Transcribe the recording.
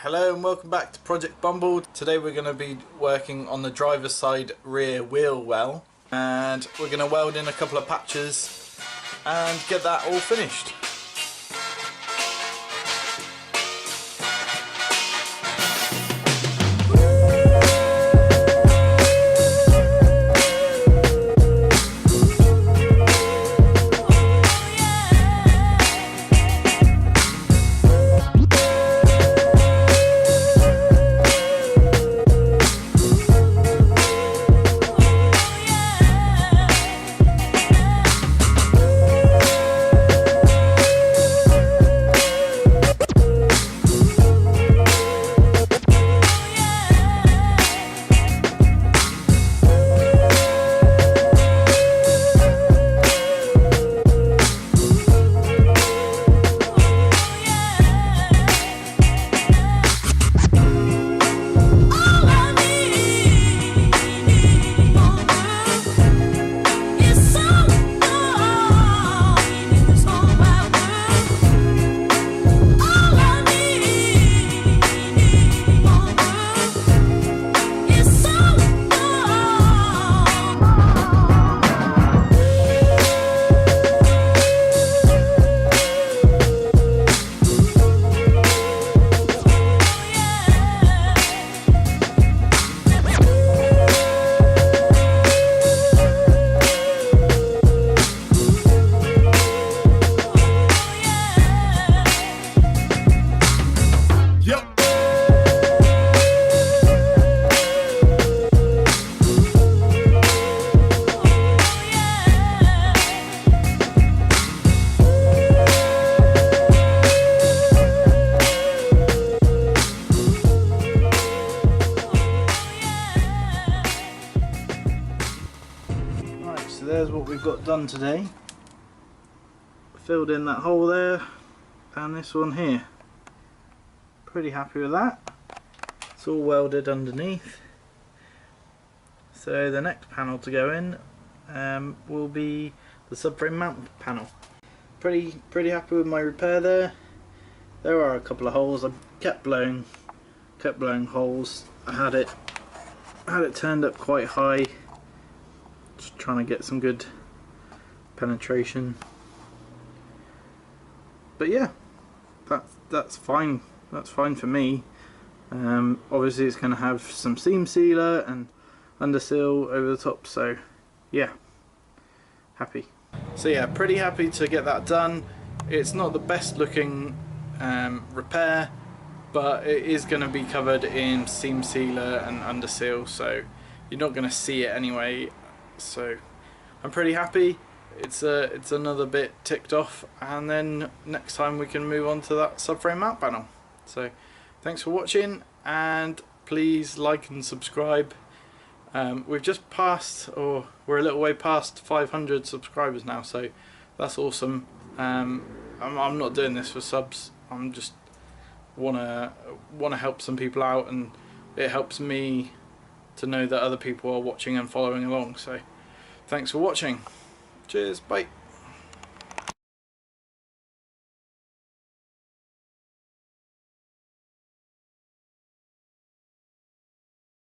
Hello and welcome back to Project Bumble. Today we're going to be working on the driver's side rear wheel well, and we're going to weld in a couple of patches and get that all finished. So there's what we've got done today. Filled in that hole there and this one here. Pretty happy with that. It's all welded underneath. So the next panel to go in will be the subframe mount panel. Pretty happy with my repair there. There are a couple of holes. I kept blowing holes. I had it turned up quite high. Just trying to get some good penetration, but yeah, that's fine. That's fine for me. Obviously, it's going to have some seam sealer and underseal over the top. So yeah, happy. So yeah, pretty happy to get that done. It's not the best looking repair, but it is going to be covered in seam sealer and underseal, so you're not going to see it anyway. So I'm pretty happy. It's another bit ticked off, and then next time we can move on to that subframe mount panel. So thanks for watching, and please like and subscribe. We've just passed, or we're a little way past 500 subscribers now, so that's awesome. I'm not doing this for subs. I'm just wanna help some people out, and it helps me to know that other people are watching and following along. So thanks for watching. Cheers, bye.